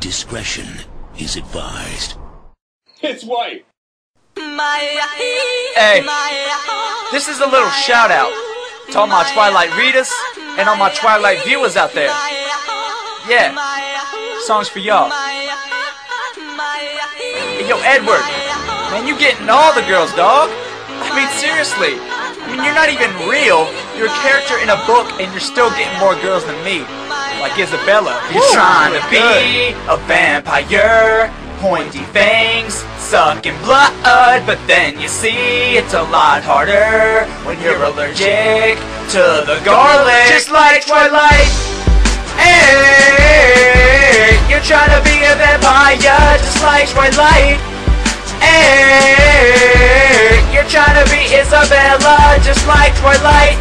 Discretion is advised. It's white. Hey, this is a little shout out to all my Twilight readers and all my Twilight viewers out there. Yeah, songs for y'all. Hey, yo, Edward, man, you getting all the girls, dog. I mean, seriously. I mean, you're not even real. You're a character in a book, and you're still getting more girls than me. Like Isabella. You're trying to be a vampire, pointy fangs, sucking blood, but then you see it's a lot harder when you're allergic to the garlic. Just like Twilight. Hey, you're trying to be a vampire, just like Twilight. Hey, you're trying to be Isabella, just like Twilight.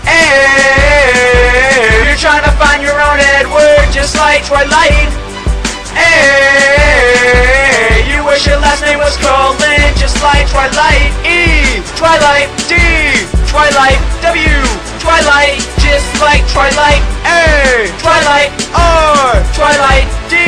Hey, you're trying to find your own Edward, just like Twilight. Hey, you wish your last name was Cullen, just like Twilight. E, Twilight, D, Twilight, W, Twilight, just like Twilight. A, Twilight, R, Twilight, D,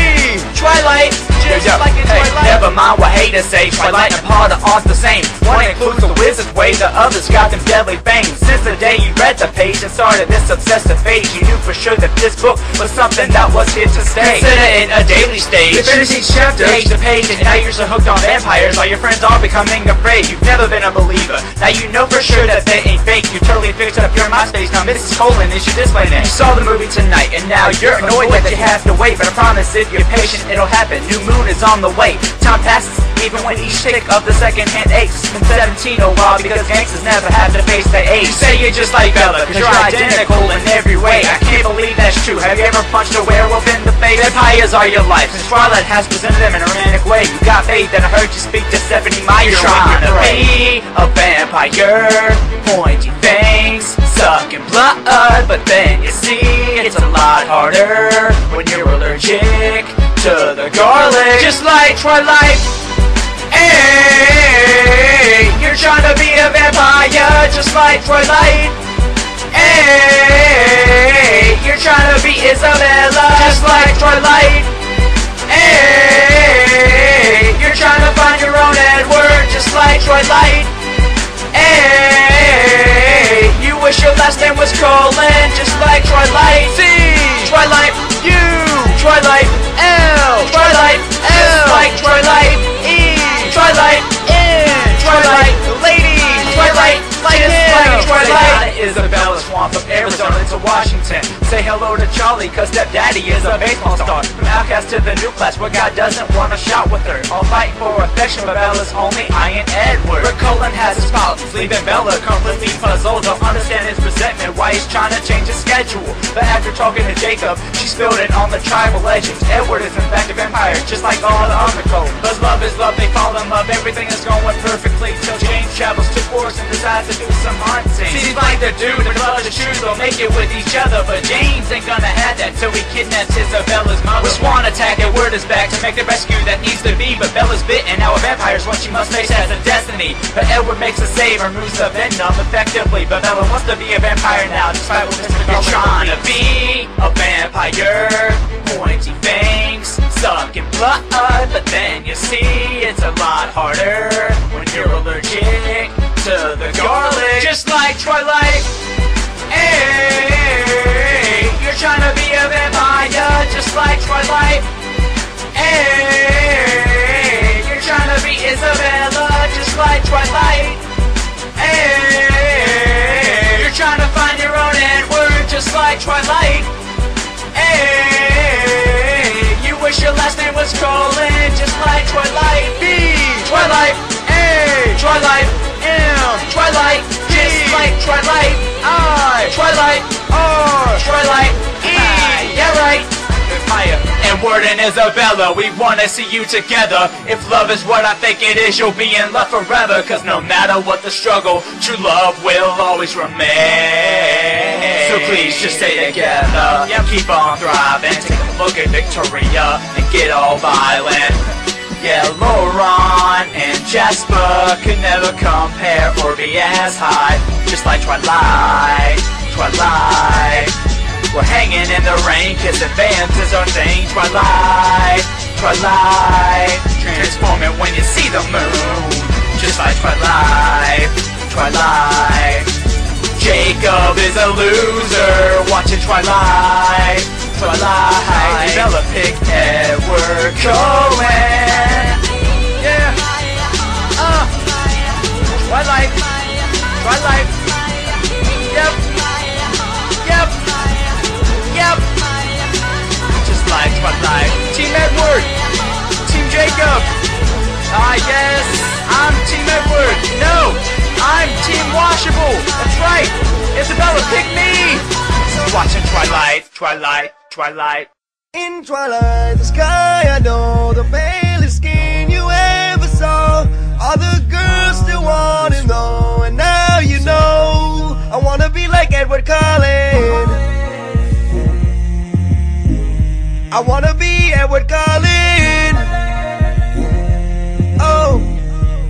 Twilight, just like it's Twilight. Never mind what haters say, Twilight and Potter aren't the same. One includes the wizard's way, the other's got them deadly fangs. Since the day you read the page and started this obsessive phase, you knew for sure that this book was something that was here to stay. Consider it a daily stage. You finish each chapter, page to page, and now you're so hooked on vampires, all your friends are becoming afraid. You've never been a believer, now you know for sure that they ain't fake. You totally fixed up your MySpace, now Mrs. Colon is your display name. You saw the movie tonight, and now you're annoyed that you have to wait, but I promise if you're patient, it'll happen. New moon is on the way. Time passes, even when each tick of the second-hand aches. It's been 17 a while, because gangsters never have to face their age. You say you're just like Bella, cause you're identical in every way. I can't believe that's true. Have you ever punched a werewolf in the face? Vampires are your life, since Twilight has presented them in a romantic way. You got faith, and I heard you speak to Stephanie Meyer. You're trying to be a vampire, pointy fangs, sucking blood, but then you see it's a lot harder when you're allergic to the garlic, just like Twilight. Hey, you're trying to be a vampire, just like Twilight. Hey, you're trying to be Isabella, just like Twilight. Hey, you're trying to find your own Edward, just like Twilight. Hey, you wish your last name was Cullen, just like Twilight. C, Twilight, U, Twilight, L, Twilight, just like Twilight. E, Twilight, N, Twilight, lady, Twilight, just like Twilight. Isabella Swan from Arizona to Washington. Say hello to Charlie, cause stepdaddy is a baseball star. From outcast to the new class, where God doesn't want to shot with her. All fight for affection, but Bella's only I and Edward. Where Cullen has his problems, leaving Bella completely puzzled. Don't understand his resentment, why he's trying to change his schedule. But after talking to Jacob, she spilled it on the tribal legends. Edward is in fact a vampire, just like all the other codes. Cause love is love, they fall in love, everything is going perfectly till James travels to force and decides to do some hunting. Seems like the dude and love the truth, they'll make it with each other, but James ain't gonna have that till he kidnaps Isabella's mother. With Swan attack, Edward is back to make the rescue that needs to be, but Bella's bitten, now a vampire's what she must face as a destiny. But Edward makes a save, removes the venom effectively, but Bella wants to be a vampire now, despite what Mr. You're trying to be a vampire, pointy fangs, sucking blood, but then you see it's a lot harder when you're allergic to the garlic, just like Twilight. Hey, you're trying to be a vampire, just like Twilight. Hey, you're trying to be Isabella, just like Twilight. Hey, you're trying to find your own Edward, just like Twilight. Hey, you wish your last name was Cullen, just like Twilight. B, Twilight. A, Twilight. M, Twilight, just like Twilight. I, Twilight, R, Twilight, E, yeah right. Edward and Isabella, we wanna see you together. If love is what I think it is, you'll be in love forever. Cause no matter what the struggle, true love will always remain. So please just stay together, keep on thriving. Take a look at Victoria and get all violent. Yeah, Laurent and Jasper could never compare or be as high. Just like Twilight, Twilight. We're hanging in the rain, kissing fans is our thing. Twilight, Twilight, transforming when you see the moon. Just like Twilight, Twilight. Jacob is a loser, watching Twilight, Twilight. Bella picked Edward Cullen. Yeah. Twilight, Twilight. Yep. Yep. Yep. Just like Twilight. Team Edward. Team Jacob. I guess I'm Team Edward. No, I'm Team Washable. That's right. Isabella picked me. Watching Twilight, Twilight, Twilight. In Twilight, the sky, I know the palest skin you ever saw. All the girls still want to know, and now you know. I wanna be like Edward Cullen. I wanna be Edward Cullen. Oh,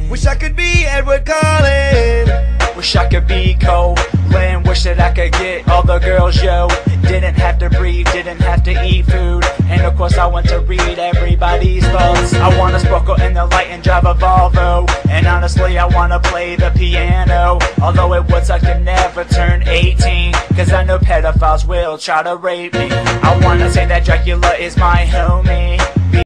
wish I could be Edward Cullen. Wish I could be Colin. Wish that I could get all the girls, yo. Didn't have to breathe, didn't have to eat food. And of course I want to read everybody's thoughts. I wanna sparkle in the light and drive a Volvo. And honestly I wanna play the piano. Although it would suck to never turn 18, cause I know pedophiles will try to rape me. I wanna say that Dracula is my homie.